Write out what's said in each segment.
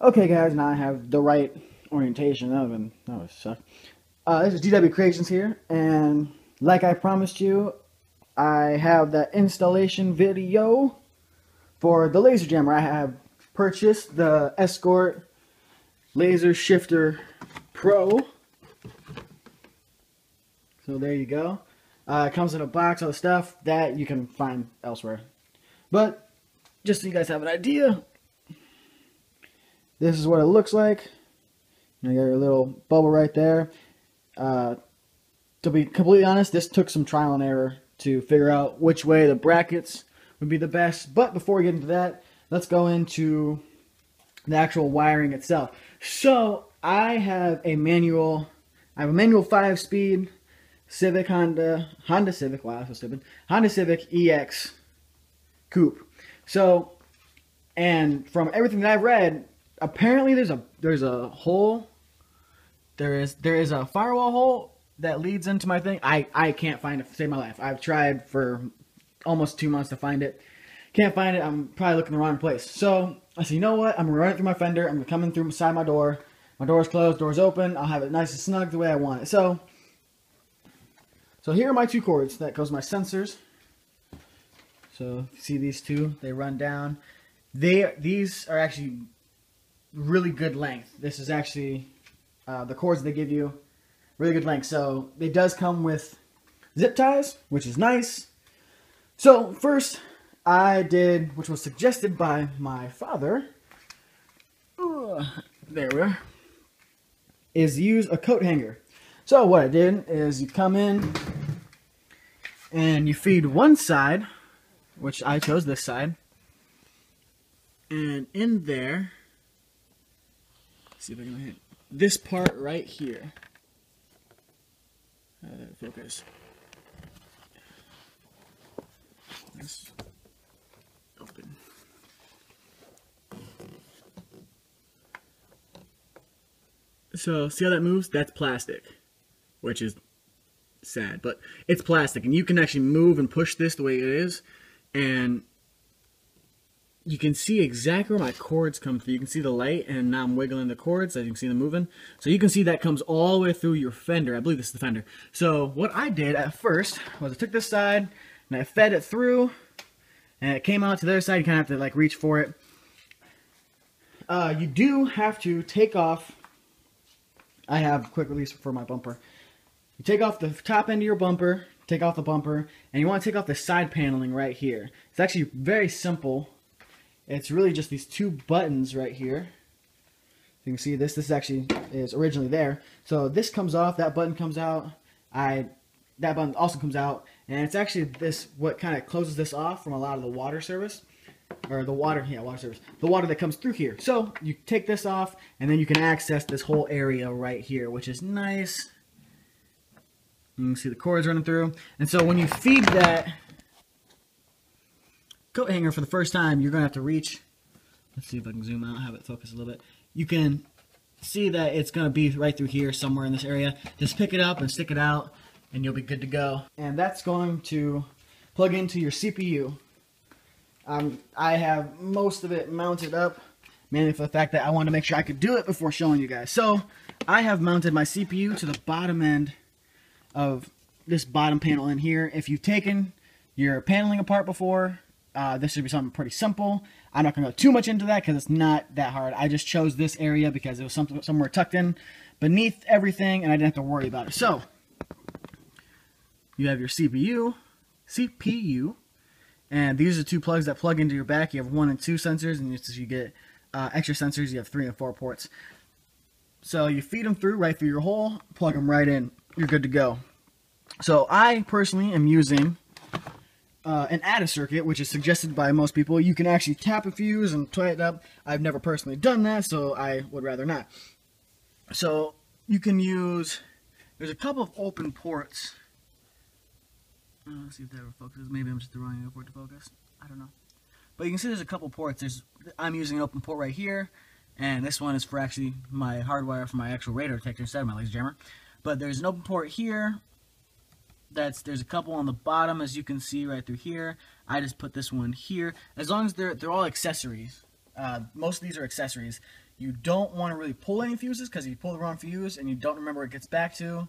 Okay, guys, now I have the right orientation. That was suck. This is DW Creations here, and like I promised you, I have that installation video for the laser jammer. I have purchased the ESCORT Laser Shifter Pro. So there you go. It comes in a box of stuff that you can find elsewhere. But just so you guys have an idea, this is what it looks like. You got your little bubble right there. To be completely honest, this took some trial and error to figure out which way the brackets would be the best. But before we get into that, let's go into the actual wiring itself. So I have a manual 5-speed Honda Civic. Wow, that's so stupid. Honda Civic EX coupe. So, and from everything that I've read, apparently there's a hole. There is a firewall hole that leads into my thing. I can't find it to save my life. I've tried for almost 2 months to find it. Can't find it. I'm probably looking in the wrong place. So I said, you know what? I'm gonna run it through my fender. I'm coming through inside my door. My door's closed. Door's open. I'll have it nice and snug the way I want it. So here are my two cords. That goes my sensors. So if you see these two, they run down. These are actually really good length. This is actually the cords they give you, really good length. So it does come with zip ties, which is nice. So first I did, which was suggested by my father, there we are, is use a coat hanger. So what I did is you come in and you feed one side, which I chose this side, and in there, let's see if I can hit this part right here. Focus. Let's open. So see how that moves? That's plastic, which is sad, but it's plastic, and you can actually move and push this the way it is, and you can see exactly where my cords come through. You can see the light, and now I'm wiggling the cords, as you can see them moving. So you can see that comes all the way through your fender. I believe this is the fender. So what I did at first was I took this side, and I fed it through, and it came out to the other side. You kind of have to like reach for it. You do have to take off. I have quick release for my bumper. You take off the top end of your bumper, take off the bumper, and you want to take off the side paneling right here. It's actually very simple. It's really just these two buttons right here. You can see this actually is originally there. So this comes off, that button comes out, that button also comes out, and it's actually this what kind of closes this off from a lot of the water service. Or the water, yeah, water service. The water that comes through here. So you take this off, and then you can access this whole area right here, which is nice. You can see the cords running through. And so when you feed that coat hanger for the first time, you're going to have to reach. Let's see if I can zoom out, have it focus a little bit. You can see that it's going to be right through here, somewhere in this area. Just pick it up and stick it out, and you'll be good to go. And that's going to plug into your CPU. I have most of it mounted up, mainly for the fact that I wanted to make sure I could do it before showing you guys. So I have mounted my CPU to the bottom end of this bottom panel in here. If you've taken your paneling apart before, this should be something pretty simple. I'm not going to go too much into that because it's not that hard. I just chose this area because it was somewhere tucked in beneath everything, and I didn't have to worry about it. So you have your CPU, and these are two plugs that plug into your back. You have 1 and 2 sensors, and as you get extra sensors, you have 3 and 4 ports. So you feed them through right through your hole, plug them right in, you're good to go. So I personally am using an ADA circuit, which is suggested by most people. You can actually tap a fuse and tie it up. I've never personally done that, so I would rather not. So you can use, there's a couple of open ports. Let's see if that ever focuses. Maybe I'm just the wrong port to focus. I don't know. But you can see there's a couple ports. I'm using an open port right here, and this one is for actually my hardwire for my actual radar detector instead of my laser jammer. But there's an open port here. There's a couple on the bottom, as you can see right through here. I just put this one here. As long as they're all accessories. Most of these are accessories. You don't want to really pull any fuses, because if you pull the wrong fuse and you don't remember where it gets back to,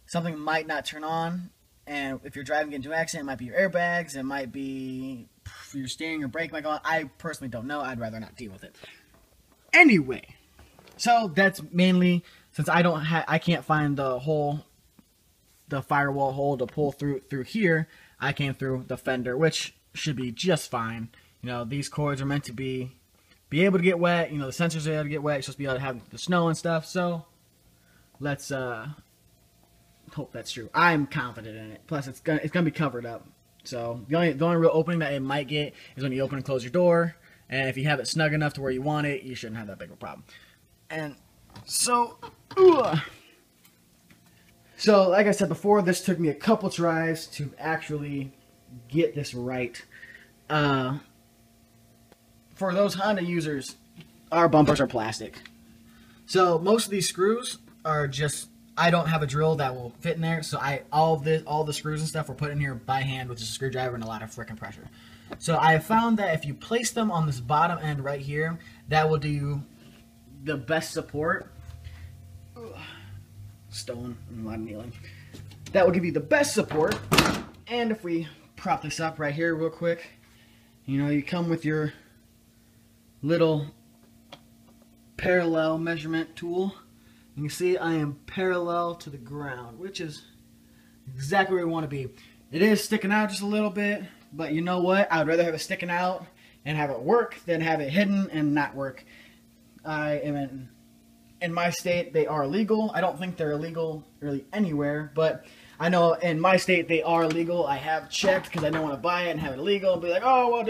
something might not turn on. And if you're driving, get into an accident, it might be your airbags, it might be your steering or brake might go on. I personally don't know. I'd rather not deal with it. Anyway, so that's mainly, since I can't find the hole, the firewall hole to pull through here, I came through the fender, which should be just fine. You know, these cords are meant to be able to get wet. You know, the sensors are able to get wet. It's supposed to be able to have the snow and stuff. So let's hope that's true. I'm confident in it. Plus, it's gonna be covered up. So the only real opening that it might get is when you open and close your door. And if you have it snug enough to where you want it, you shouldn't have that big of a problem. And so, so like I said before, this took me a couple tries to actually get this right. For those Honda users, our bumpers are plastic. So most of these screws are just, I don't have a drill that will fit in there, so all the screws and stuff were put in here by hand with just a screwdriver and a lot of frickin' pressure. So I have found that if you place them on this bottom end right here, that will do the best support. Stone and a lot of kneeling. That will give you the best support. And if we prop this up right here real quick, you know, you come with your little parallel measurement tool. You can see I am parallel to the ground, which is exactly where we want to be. It is sticking out just a little bit, but you know what? I would rather have it sticking out and have it work than have it hidden and not work. I am in my state, they are legal. I don't think they're illegal really anywhere, but I know in my state they are legal. I have checked because I don't want to buy it and have it illegal and be like, oh, well,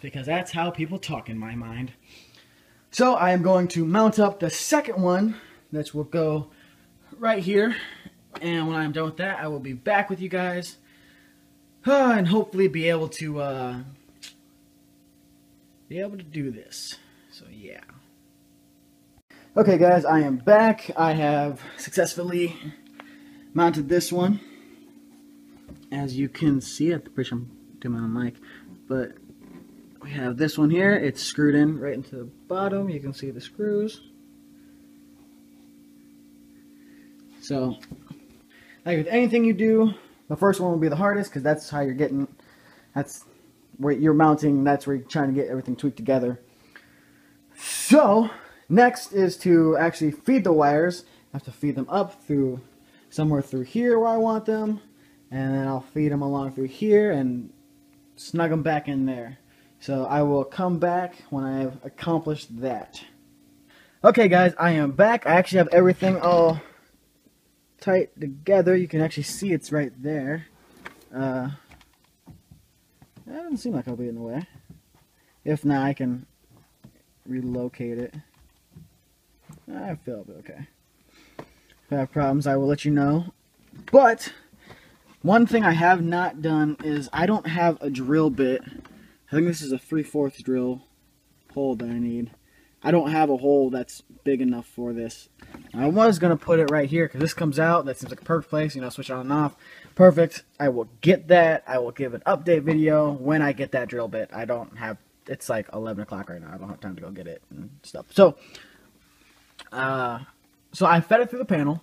because that's how people talk in my mind. So I am going to mount up the second one, that will go right here. And when I'm done with that, I will be back with you guys and hopefully be able to do this. So yeah. Okay guys, I am back. I have successfully mounted this one. As you can see, I'm pretty sure I'm doing my mic, but we have this one here. It's screwed in right into the bottom. You can see the screws. So, like with anything you do, the first one will be the hardest because that's how you're getting, that's where you're mounting, that's where you're trying to get everything tweaked together. So, next is to actually feed the wires. I have to feed them up through somewhere through here where I want them, and then I'll feed them along through here and snug them back in there. So I will come back when I have accomplished that. Okay guys, I am back. I actually have everything all tight together. You can actually see it's right there. That doesn't seem like I'll be in the way. If not, I can relocate it. I feel it'll be okay. If I have problems, I will let you know. But one thing I have not done is I don't have a drill bit. I think this is a 3/4 drill hole that I need. I don't have a hole that's big enough for this. I was going to put it right here because this comes out. That seems like a perfect place. You know, switch on and off. Perfect. I will get that. I will give an update video when I get that drill bit. I don't have, it's like 11 o'clock right now. I don't have time to go get it and stuff. So I fed it through the panel.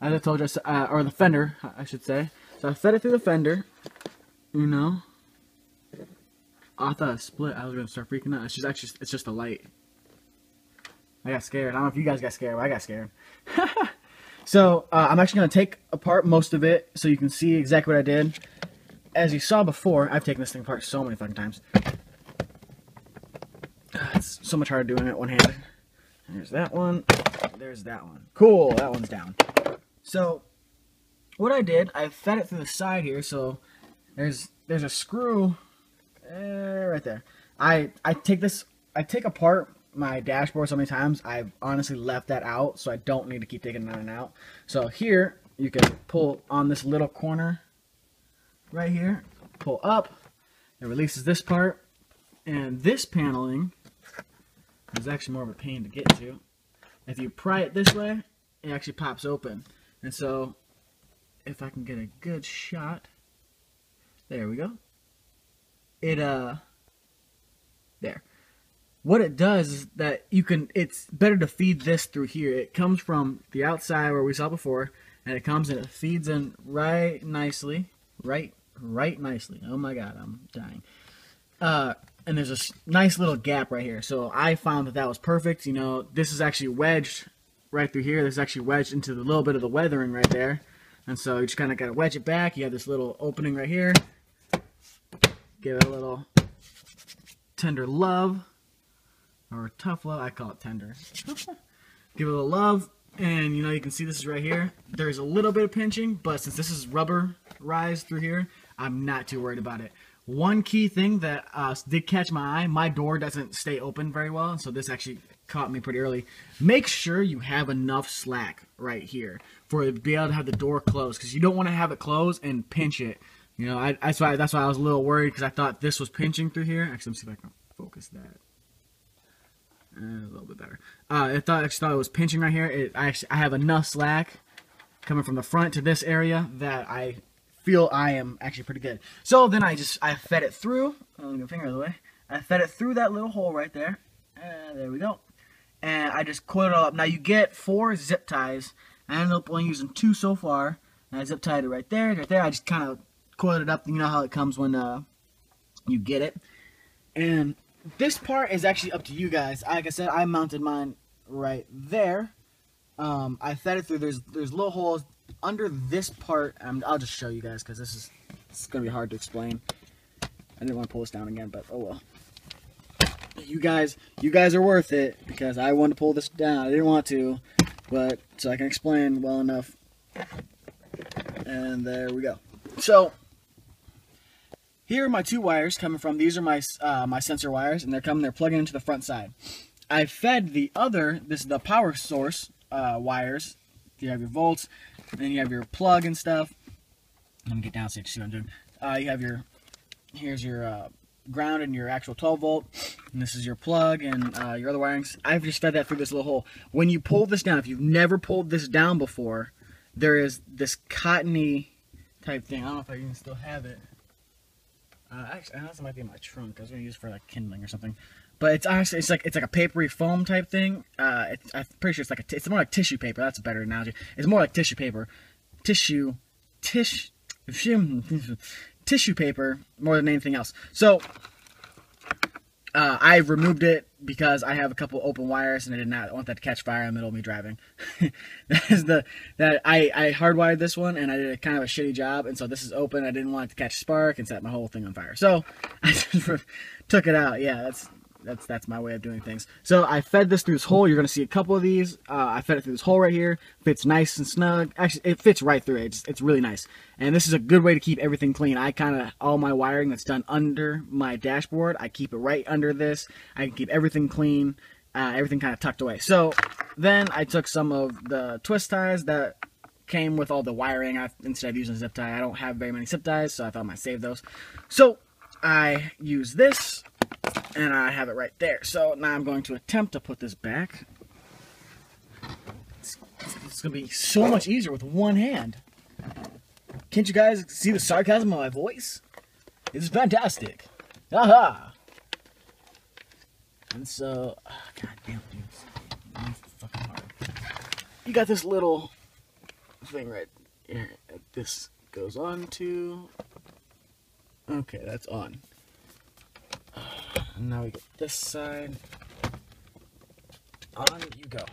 As I told you, or the fender, I should say. So I fed it through the fender. You know. Oh, I thought it split. I was going to start freaking out. It's just a light. I got scared. I don't know if you guys got scared, but I got scared. So, I'm actually going to take apart most of it so you can see exactly what I did. As you saw before, I've taken this thing apart so many fucking times. It's so much harder doing it one-handed. There's that one. There's that one. Cool, that one's down. So, what I did, I fed it through the side here, so there's a screw right there. I take apart my dashboard so many times, I've honestly left that out, so I don't need to keep taking it in and out. So here, you can pull on this little corner right here, pull up, it releases this part, and this paneling is actually more of a pain to get to. If you pry it this way, it actually pops open. And so, if I can get a good shot, there we go. it there. What it does is that it's better to feed this through here. It comes from the outside where we saw before, and it comes and it feeds in right nicely. Right nicely. Oh my god, I'm dying. And there's a nice little gap right here. So I found that was perfect. You know, this is actually wedged right through here. This is actually wedged into the little bit of the weathering right there. And so you just kind of got to wedge it back. You have this little opening right here. Give it a little tender love. Or tough love. I call it tender. Give it a little love. And, you know, you can see this is right here. There's a little bit of pinching, but since this is rubberized through here, I'm not too worried about it. One key thing that did catch my eye, my door doesn't stay open very well, so this actually caught me pretty early. Make sure you have enough slack right here for it to be able to have the door closed, because you don't want to have it closed and pinch it. You know, that's why I was a little worried, because I thought this was pinching through here. Actually, let me see if I can focus that. A little bit better. I actually thought it was pinching right here. I have enough slack coming from the front to this area that I feel I am actually pretty good. So then I fed it through. Let me get my finger out of the way. I fed it through that little hole right there. There we go. And I just coiled it all up. Now you get 4 zip ties. I ended up only using 2 so far. And I zip tied it right there. Right there. I just kind of coiled it up. You know how it comes when you get it. And this part is actually up to you guys. Like I said, I mounted mine right there. I fed it through. There's little holes under this part. I'll just show you guys because it's gonna be hard to explain. I didn't want to pull this down again, but oh well. You guys are worth it, because I wanted to pull this down. I didn't want to, but so I can explain well enough. And there we go. So here are my 2 wires coming from. These are my my sensor wires, and they're plugging into the front side. I fed the other. This is the power source wires. You have your volts, and then you have your plug and stuff. Let me get down so you can see what I'm doing. You have here's your ground and your actual 12 volt, and this is your plug and your other wirings. I've just fed that through this little hole. When you pull this down, if you've never pulled this down before, there is this cottony type thing. I don't know if I can still have it. Actually, I know this might be in my trunk. I was gonna use it for like kindling or something. But it's honestly, it's like a papery foam type thing. I'm pretty sure it's more like tissue paper. That's a better analogy. It's more like tissue paper, tissue paper more than anything else. So I removed it because I have a couple open wires and I did not want that to catch fire in the middle of me driving. I hardwired this one and I did kind of a shitty job, and so this is open. I didn't want it to catch spark and set my whole thing on fire. So I just took it out. Yeah, that's my way of doing things. So I fed this through this hole. You're going to see a couple of these. I fed it through this hole right here. Fits nice and snug. Actually, it fits right through it. It's really nice. And this is a good way to keep everything clean. All my wiring that's done under my dashboard, I keep it right under this. I can keep everything clean, everything kind of tucked away. So then I took some of the twist ties that came with all the wiring. Instead of using a zip tie, I don't have very many zip ties, so I thought I might save those. So I use this, and I have it right there. So now I'm going to attempt to put this back. It's going to be so much easier with one hand. Can't you guys see the sarcasm of my voice? It's fantastic. Aha! And so, god damn, dude, it's fucking hard. You got this little thing right here. This goes on to. Okay, that's on. And now we get this side. On you go.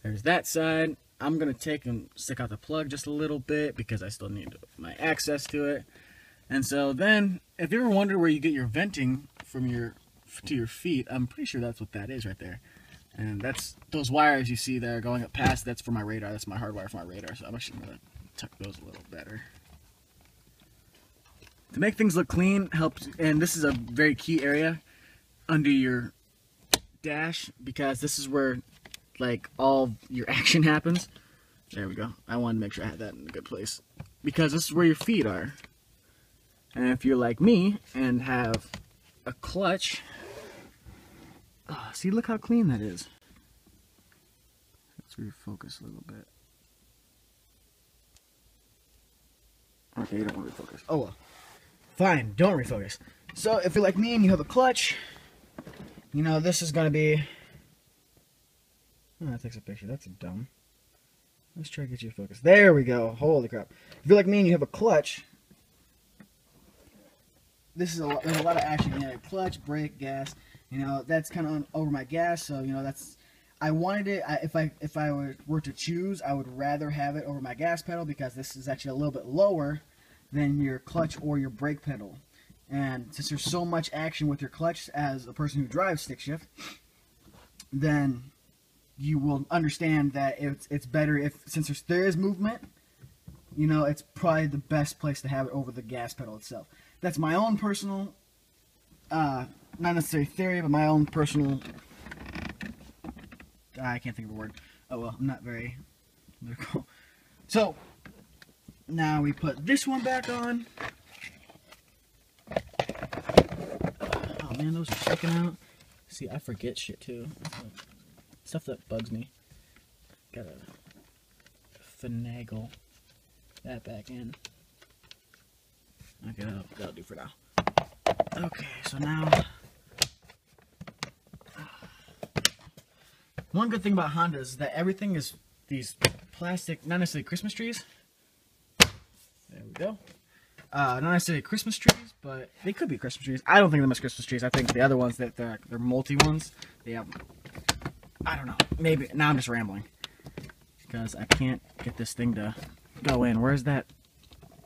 There's that side. I'm going to take and stick out the plug just a little bit because I still need my access to it. And so then, if you ever wonder where you get your venting from to your feet, I'm pretty sure that's what that is right there. And that's those wires you see there going up past, that's for my radar. That's my hardwire for my radar. So I'm actually going to tuck those a little better. To make things look clean helps, and this is a very key area under your dash, because this is where like all your action happens. There we go. I wanted to make sure I had that in a good place, because this is where your feet are. And if you're like me and have a clutch, see, look how clean that is. Let's refocus a little bit. Okay, you don't want to refocus. Oh well. Fine, don't refocus. So if you're like me and you have a clutch, you know, this is going to be... Oh, that takes a picture. That's dumb. Let's try to get you to focus. There we go. Holy crap. If you're like me and you have a clutch, this is there's a lot of action in it. Clutch, brake, gas. You know, that's kind of over my gas, so, you know, that's... I wanted it, if I were to choose, I would rather have it over my gas pedal because this is actually a little bit lower than your clutch or your brake pedal. And since there's so much action with your clutch as a person who drives stick shift, then you will understand that it's better if, since there is movement, you know, it's probably the best place to have it over the gas pedal itself. That's my own personal, not necessarily theory, but my own personal... I can't think of a word. Oh well, I'm not very lyrical. So, now we put this one back on. Oh man, those are sticking out. See, I forget shit too. Stuff that bugs me. Gotta finagle that back in. Okay, that'll do for now. Okay, so now... One good thing about Honda is that everything is these plastic, not necessarily Christmas trees. There we go. Not necessarily Christmas trees, but they could be Christmas trees. I don't think they're Christmas trees. I think the other ones, that they're multi ones, they have, I don't know. Maybe, now I'm just rambling. Because I can't get this thing to go in. Where's that?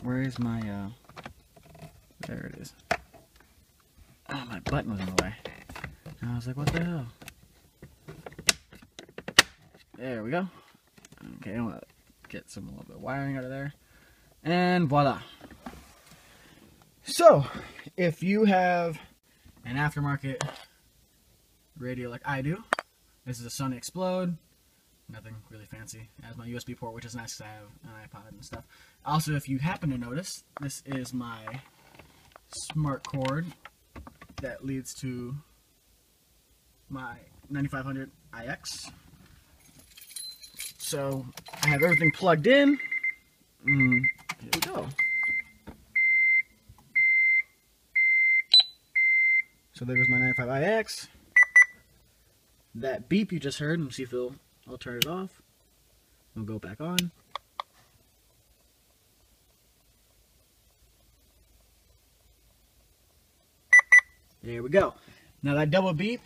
Where is my, there it is. Oh, my button was in the way. And I was like, what the hell? There we go. Okay, I'm gonna get some little bit of wiring out of there. And voila. So, if you have an aftermarket radio like I do, this is a Sony Explode. Nothing really fancy. It has my USB port, which is nice to have an iPod and stuff. Also, if you happen to notice, this is my smart cord that leads to my 9500 IX. So, I have everything plugged in. Here we go. So there goes my 95IX. That beep you just heard, let me see if I'll turn it off. We'll go back on. There we go. Now that double beep,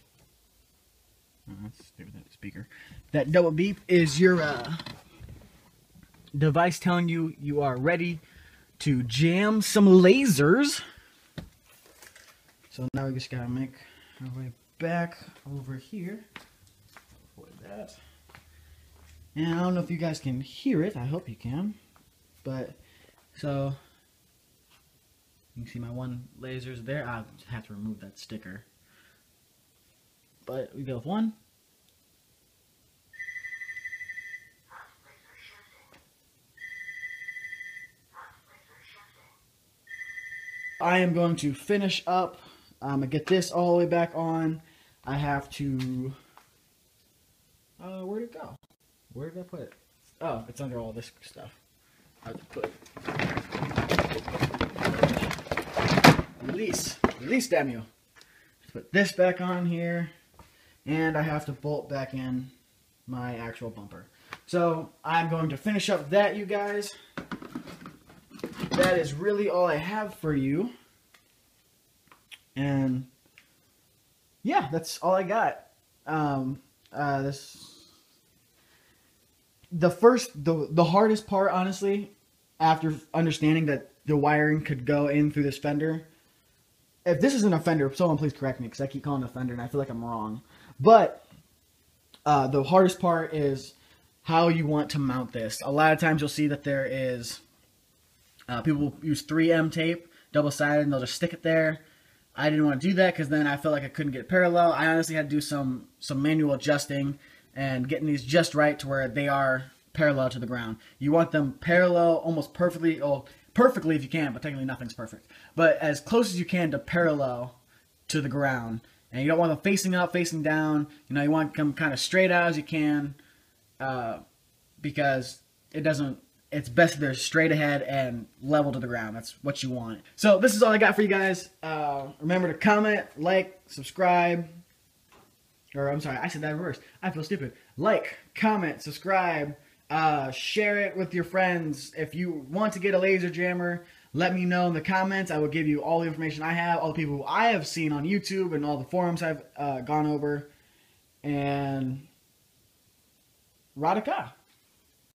let's do that speaker. That double beep is your device telling you you are ready to jam some lasers. So now we just gotta make our way back over here. Avoid that. And I don't know if you guys can hear it. I hope you can. But so you can see my one laser's there. I'll have to remove that sticker. But we go with one. I am going to finish up. I'm going to get this all the way back on. I have to... where'd it go? Where did I put it? Oh, it's under all this stuff. I have to put... Release. Release, damn you. Put this back on here. And I have to bolt back in my actual bumper. So, I'm going to finish up that, you guys. That is really all I have for you. And yeah, that's all I got. The hardest part, honestly, after understanding that the wiring could go in through this fender. If this isn't a fender, someone please correct me because I keep calling it a fender and I feel like I'm wrong. But the hardest part is how you want to mount this. A lot of times you'll see that there is people use 3M tape, double-sided, and they'll just stick it there. I didn't want to do that because then I felt like I couldn't get parallel. I honestly had to do some manual adjusting and getting these just right to where they are parallel to the ground. You want them parallel almost perfectly, well, perfectly if you can, but technically nothing's perfect. But as close as you can to parallel to the ground. And you don't want them facing up, facing down. You know, you want them kind of straight out as you can because it it's best if they're straight ahead and level to the ground. That's what you want. So this is all I got for you guys. Remember to comment, like, subscribe. Or I'm sorry, I said that in reverse. I feel stupid. Like, comment, subscribe, share it with your friends. If you want to get a laser jammer, let me know in the comments. I will give you all the information I have, all the people who I have seen on YouTube, and all the forums I've gone over. And Radaka.